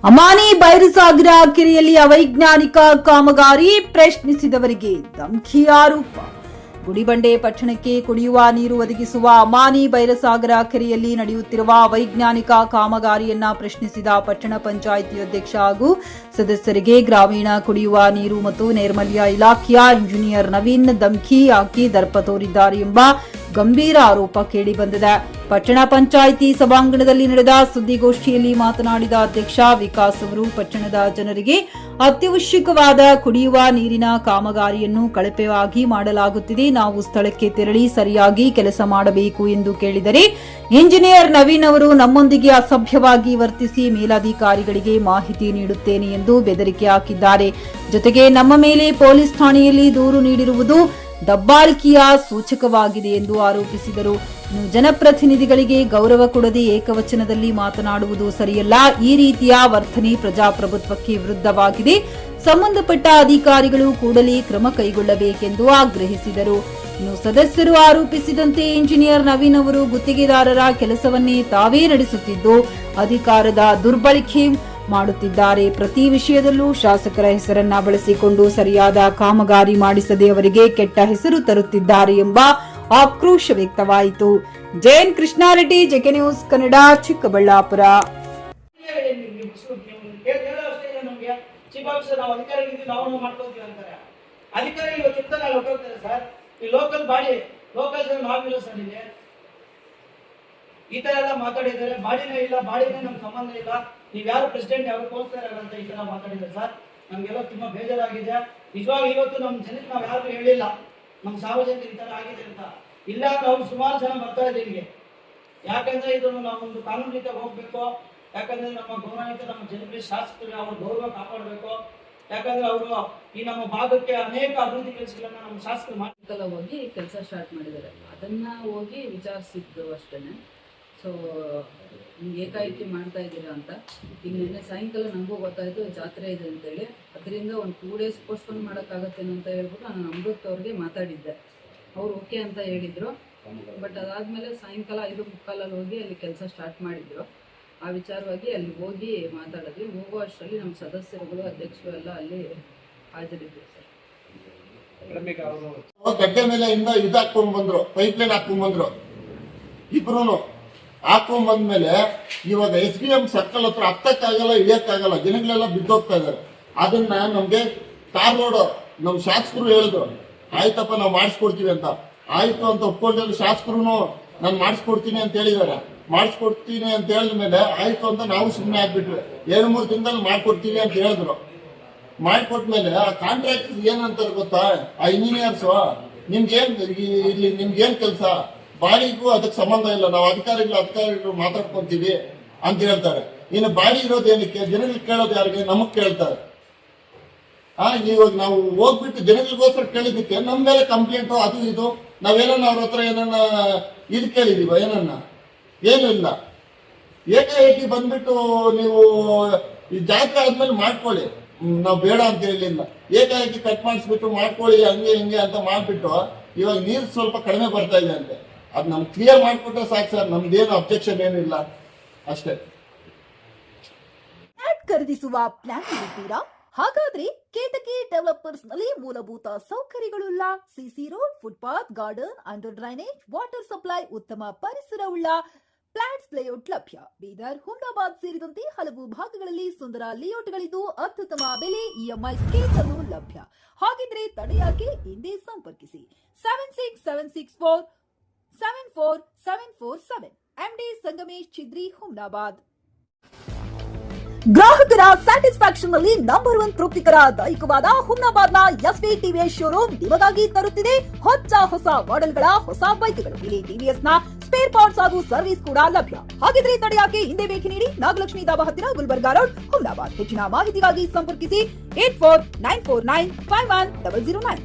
ಅಮಾನಿ ಬೈರಸಾಗರ ಕೆರೆಯಲ್ಲಿ ಅವೈಜ್ಞಾನಿಕ ಕಾಮಗಾರಿ ಪ್ರಶ್ನಿಸಿದವರಿಗೆ ಧಮಕಿ ಆರೋಪ. ಗುಡಿಬಂಡೆ ಪಟ್ಟಣಕ್ಕೆ ಕುಡಿಯುವ ನೀರು ಒದಗಿಸುವ ಅಮಾನಿ ಬೈರಸಾಗರ ಕೆರೆಯಲ್ಲಿ ನಡೆಯುತ್ತಿರುವ ಅವೈಜ್ಞಾನಿಕ ಕಾಮಗಾರಿಯನ್ನ ಪ್ರಶ್ನಿಸಿದ ಪಟ್ಟಣ ಪಂಚಾಯಿತಿ ಅಧ್ಯಕ್ಷ ಹಾಗೂ ಸದಸ್ಯರಿಗೆ ಗ್ರಾಮೀಣ ಕುಡಿಯುವ ನೀರು ಮತ್ತು ನೈರ್ಮಲ್ಯ ಇಲಾಖೆಯ ಇಂಜಿನಿಯರ್ ನವೀನ್ ಧಮಕಿ ಹಾಕಿ ದರ್ಪ ತೋರಿದ್ದಾರೆ ಎಂಬ ಗಂಭೀರ ಆರೋಪ ಕೇಳಿಬಂದಿದೆ. ಪಟ್ಟಣ ಪಂಚಾಯಿತಿ ಸಭಾಂಗಣದಲ್ಲಿ ನಡೆದ ಸುದ್ದಿಗೋಷ್ಠಿಯಲ್ಲಿ ಮಾತನಾಡಿದ ಅಧ್ಯಕ್ಷ ವಿಕಾಸ್ ಅವರು ಪಟ್ಟಣದ ಜನರಿಗೆ ಅತ್ಯವಶ್ಯಕವಾದ ಕುಡಿಯುವ ನೀರಿನ ಕಾಮಗಾರಿಯನ್ನು ಕಳಪೆಯಾಗಿ ಮಾಡಲಾಗುತ್ತಿದೆ. ನಾವು ಸ್ಥಳಕ್ಕೆ ತೆರಳಿ ಸರಿಯಾಗಿ ಕೆಲಸ ಮಾಡಬೇಕು ಎಂದು ಕೇಳಿದರೆ ಇಂಜಿನಿಯರ್ ನವೀನ್ ಅವರು ನಮ್ಮೊಂದಿಗೆ ಅಸಭ್ಯವಾಗಿ ವರ್ತಿಸಿ ಮೇಲಧಿಕಾರಿಗಳಿಗೆ ಮಾಹಿತಿ ನೀಡುತ್ತೇನೆ ಎಂದು ಬೆದರಿಕೆ ಹಾಕಿದ್ದಾರೆ. ಜೊತೆಗೆ ನಮ್ಮ ಮೇಲೆ ಪೊಲೀಸ್ ಠಾಣೆಯಲ್ಲಿ ದೂರು ನೀಡಿರುವುದು ದಬ್ಬಾಳಿಕೆಯ ಸೂಚಕವಾಗಿದೆ ಎಂದು ಆರೋಪಿಸಿದರು. ಜನಪ್ರತಿನಿಧಿಗಳಿಗೆ ಗೌರವ ಕೊಡದೆ ಏಕವಚನದಲ್ಲಿ ಮಾತನಾಡುವುದು ಸರಿಯಲ್ಲ. ಈ ರೀತಿಯ ವರ್ತನೆ ಪ್ರಜಾಪ್ರಭುತ್ವಕ್ಕೆ ವಿರುದ್ಧವಾಗಿದೆ. ಸಂಬಂಧಪಟ್ಟ ಅಧಿಕಾರಿಗಳು ಕೂಡಲೇ ಕ್ರಮ ಕೈಗೊಳ್ಳಬೇಕೆಂದು ಆಗ್ರಹಿಸಿದರು. ಇನ್ನು ಸದಸ್ಯರು ಆರೋಪಿಸಿದಂತೆ ಇಂಜಿನಿಯರ್ ನವೀನ್ ಅವರು ಗುತ್ತಿಗೆದಾರರ ಕೆಲಸವನ್ನೇ ತಾವೇ ನಡೆಸುತ್ತಿದ್ದು ಅಧಿಕಾರದ ದುರ್ಬಳಕೆ ಮಾಡುತ್ತಿದ್ದಾರೆ. ಪ್ರತಿ ವಿಷಯದಲ್ಲೂ ಶಾಸಕರ ಹೆಸರನ್ನ ಬಳಸಿಕೊಂಡು ಸರಿಯಾದ ಕಾಮಗಾರಿ ಮಾಡಿಸದೆ ಅವರಿಗೆ ಕೆಟ್ಟ ಹೆಸರು ತರುತ್ತಿದ್ದಾರೆ ಎಂಬ ಆಕ್ರೋಶ ವ್ಯಕ್ತವಾಯಿತು. Jain Krishnareddy, JK news Kannada, Chikkaballapur. ಈ ತರ ಎಲ್ಲ ಮಾತಾಡಿದ್ದಾರೆ. ಬಾಡಿನೇ ಇಲ್ಲ, ಬಾಡಿನೇ ನಮ್ಗೆ ಸಂಬಂಧ ಇಲ್ಲ, ನೀವ್ ಯಾರು ಪ್ರೆಸಿಡೆಂಟ್ ಯಾರು ತೋರಿಸ್ತಾರೆ ಅಂತ ಈ ತರ ಮಾತಾಡಿದ್ದಾರೆ ಸರ್. ನಮ್ಗೆಲ್ಲ ತುಂಬಾ ಬೇಜಾರಾಗಿದೆ. ನಿಜವಾಗ ಇವತ್ತು ನಮ್ ಜನಕ್ಕೆ ನಾವ್ ಯಾರು ಹೇಳಿಲ್ಲ ನಮ್ ಸಾರ್ವಜನಿಕರು ಈ ತರ ಆಗಿದೆ ಅಂತ. ಇಲ್ಲ ನಾವು ಸುಮಾರು ಜನ ಬರ್ತಾ ಇದ್ದೀವಿ. ಯಾಕಂದ್ರೆ ಇದನ್ನು ನಾವೊಂದು ಕಾನೂನು ರೀತಿಯಾಗಿ ಹೋಗ್ಬೇಕು. ಯಾಕಂದ್ರೆ ನಮ್ಮ ಗೌರವಾನ್ವಿತ ನಮ್ಮ ಜನಪ್ರಿಯ ಶಾಸಕರಿಗೆ ಅವ್ರ ಗೌರವ ಕಾಪಾಡಬೇಕು. ಯಾಕಂದ್ರೆ ಅವರು ಈ ನಮ್ಮ ಭಾಗಕ್ಕೆ ಅನೇಕ ಅಭಿವೃದ್ಧಿ ಕೆಲಸಗಳನ್ನ ನಮ್ಮ ಶಾಸಕರು ಮಾಡಿ ಹೋಗಿ ಕೆಲಸ ಸ್ಟಾರ್ಟ್ ಮಾಡಿದ್ದಾರೆ. ಅದನ್ನ ಹೋಗಿ ವಿಚಾರಿಸಿದ್ದು ಅಷ್ಟೇನೆ. ಸೊ ಏಕಾಏಕಿ ಮಾಡ್ತಾ ಇದ್ದೀರಾ ಅಂತ. ಈಗ ನಿನ್ನೆ ಸಾಯಂಕಾಲ ನನಗೂ ಗೊತ್ತಾಯಿತು ಜಾತ್ರೆ ಇದೆ ಅಂತೇಳಿ. ಅದರಿಂದ ಒಂದು 2 days ಪೋಸ್ಟ್ಪೋನ್ ಮಾಡೋಕ್ಕಾಗತ್ತೇನೋ ಅಂತ ಹೇಳ್ಬಿಟ್ಟು ನಾನು ಅಮೃತ್ ಅವ್ರಿಗೆ ಮಾತಾಡಿದ್ದೆ. ಅವ್ರು ಓಕೆ ಅಂತ ಹೇಳಿದರು. ಬಟ್ ಅದಾದಮೇಲೆ ಸಾಯಂಕಾಲ 5:45 ಹೋಗಿ ಅಲ್ಲಿ ಕೆಲಸ ಸ್ಟಾರ್ಟ್ ಮಾಡಿದ್ರು. ಆ ವಿಚಾರವಾಗಿ ಅಲ್ಲಿ ಹೋಗಿ ಮಾತಾಡಿದ್ವಿ. ಹೋಗೋ ಅಷ್ಟರಲ್ಲಿ ನಮ್ಮ ಸದಸ್ಯರುಗಳು ಅಧ್ಯಕ್ಷರು ಎಲ್ಲ ಅಲ್ಲಿ ಹಾಜರಿದ್ದರು ಸರ್. ಗಡ್ಡೆ ಮೇಲೆ ಇಂದ ಇದು ಹಾಕೊಂಡ್ ಬಂದ್ರು, ಪೈಪ್ ಲೈನ್ ಹಾಕೊಂಡ್ ಬಂದ್ರು. ಇಬ್ರು ಹಾಕೊಂಡ್ ಬಂದ್ಮೇಲೆ ಇವಾಗ SBM ಸರ್ಕಲ್ ಹತ್ರ ಹತ್ತಕ್ಕಾಗಲ್ಲ, ಇಳಿಯಕ್ಕಾಗಲ್ಲ, ಜನಗಳೆಲ್ಲ ಬಿದ್ದೋಗ್ತಾ ಇದಾರೆ. ಅದನ್ನ ನಮ್ಗೆ ಟಾರ್ ರೋಡ್ ನಮ್ ಶಾಸಕರು ಹೇಳಿದ್ರು, ಆಯ್ತಪ್ಪ ನಾವು ಮಾಡಿಸ್ಕೊಡ್ತೀವಿ ಅಂತ. ಆಯ್ತು ಅಂತ ಒಪ್ಕೊಂಡ್ರೆ ಶಾಸಕರು ನಾನು ಮಾಡಿಸ್ಕೊಡ್ತೀನಿ ಅಂತ ಹೇಳಿದಾರೆ. ಮಾಡಿಸ್ಕೊಡ್ತೀನಿ ಅಂತ ಹೇಳಿದ್ಮೇಲೆ ಆಯ್ತು ಅಂತ ನಾವು ಸುಮ್ಮನೆ ಆಗ್ಬಿಟ್ವಿ. 2-3 ದಿನದಲ್ಲಿ ಮಾಡ್ಕೊಡ್ತೀವಿ ಅಂತ ಹೇಳಿದ್ರು. ಮಾಡ್ಕೊಟ್ಮೇಲೆ ಆ ಕಾಂಟ್ರಾಕ್ಟ್ ಏನಂತಾರೆ ಗೊತ್ತಾ, ಆ ಇಂಜಿನಿಯರ್ಸ್ ನಿಮ್ಗೇನ್ ಇಲ್ಲಿ ನಿಮ್ಗೇನ್ ಕೆಲಸ, ಬಾಡಿಗೂ ಅದಕ್ಕೆ ಸಂಬಂಧ ಇಲ್ಲ, ನಾವು ಅಧಿಕಾರಿಗಳು ಮಾತಾಡ್ಕೊಂತೀವಿ ಅಂತ ಹೇಳ್ತಾರೆ. ಇನ್ನು ಬಾಡಿ ಇರೋದೇನಕ್ಕೆ, ಜನಗಳಿಗೆ ಕೇಳೋದು ಯಾರಿಗೆ, ನಮಗ್ ಕೇಳ್ತಾರೆ. ಇವಾಗ ನಾವು ಹೋಗ್ಬಿಟ್ಟು ಜನಗಳಿಗೋಸ್ಕರ ಕೇಳಿದ್ದಕ್ಕೆ ನಮ್ಮ ಮೇಲೆ ಕಂಪ್ಲೇಂಟು ಅದು ಇದು ನಾವೇನನ್ನ ಅವ್ರ ಹತ್ರ ಏನನ್ನ ಇದು ಕೇಳಿದೀವ, ಏನನ್ನ ಏನು ಇಲ್ಲ. ಏಕಾಏಕಿ ಬಂದ್ಬಿಟ್ಟು ನೀವು ಈ ಜಾತ್ರೆ ಆದ್ಮೇಲೆ ಮಾಡ್ಕೊಳ್ಳಿ, ನಾವು ಬೇಡ ಅಂತ ಹೇಳಿಲ್ಲ. ಏಕಾಏಕಿ ಕಟ್ ಮಾಡಿಸ್ಬಿಟ್ಟು ಮಾಡ್ಕೊಳ್ಳಿ ಹಂಗೆ ಹಿಂಗೆ ಅಂತ ಮಾಡ್ಬಿಟ್ಟು ಇವಾಗ ನೀರು ಸ್ವಲ್ಪ ಕಡಿಮೆ ಬರ್ತಾ ಇದೆ ಅಂತೆ. ಅದು ನಮ್ಗೆ ಕ್ಲಿಯರ್ ಮಾಡ್ಕೊಟ್ರೆ ಸಾಕು ಸರ್, ನಮ್ದೇನು ಅಬ್ಜೆಕ್ಷನ್ ಏನಿಲ್ಲ ಅಷ್ಟೇ. ಖರೀದಿಸುವ ಪ್ಲಾನ್ ಇದ್ದೀರಾ? ಹಾಗಾದ್ರೆ ಕೇತಕಿ ಡೆವಲಪರ್ಸ್ ನಲ್ಲಿ ಮೂಲಭೂತ ಸೌಕರ್ಯಗಳುಳ್ಳ CC road, footpath, garden, under drainage, water supply, ಉತ್ತಮ ಪರಿಸರವುಳ್ಳ ಫ್ಲಾಟ್ಸ್ ಲೇಔಟ್ ಲಭ್ಯ. ಬೀದರ್, ಹುಮ್ನಾಬಾದ್ ಸೇರಿದಂತೆ ಹಲವು ಭಾಗಗಳಲ್ಲಿ ಸುಂದರ ಲೇಔಟ್ಗಳಿದ್ದು ಅತ್ಯುತ್ತಮ ಬೆಲೆ, EMI ಸ್ಕೀಮ್ ಅನ್ನು ಲಭ್ಯ. ಹಾಗಿದ್ರೆ ತಡೆಯಾಕೆ ಹಿಂದೆ ಸಂಪರ್ಕಿಸಿ 7676474747 MD ಸಂಗಮೇಶ್ ಚಿದ್ರಿ, ಹುಮ್ನಾಬಾದ್. ಗ್ರಾಹಕರ ಸ್ಯಾಟಿಸ್ಫ್ಯಾಕ್ಷನ್ ನಲ್ಲಿ ನಂಬರ್ 1 ತೃಪ್ತಿಕರದಾಯಕವಾದ ಹುಮ್ನಾಬಾದ್ನ SV TVS ಶೋರೂಮ್ ನಿಮಗಾಗಿ ತರುತ್ತಿದೆ ಹೊಸ ಮಾಡೆಲ್ಗಳ ಹೊಸ ಬೈಕ್ಗಳು. ಇಲ್ಲಿ TVS ನ ಸ್ಪೇರ್ ಪಾರ್ಟ್ಸ್ ಹಾಗೂ ಸರ್ವಿಸ್ ಕೂಡ ಲಭ್ಯ. ಹಾಗಿದ್ರೆ ತಡೆಯಾಕೆ ಹಿಂದೆ ಭೇಟಿ ನೀಡಿ ನಾಗಲಕ್ಷ್ಮಿ ಧಾಬಾ ಹತ್ತಿರ, ಗುಲ್ಬರ್ಗಾ ರೋಡ್, ಹುಮ್ನಾಬಾದ್. ಹೆಚ್ಚಿನ ಮಾಹಿತಿಗಾಗಿ ಸಂಪರ್ಕಿಸಿ 8494951009.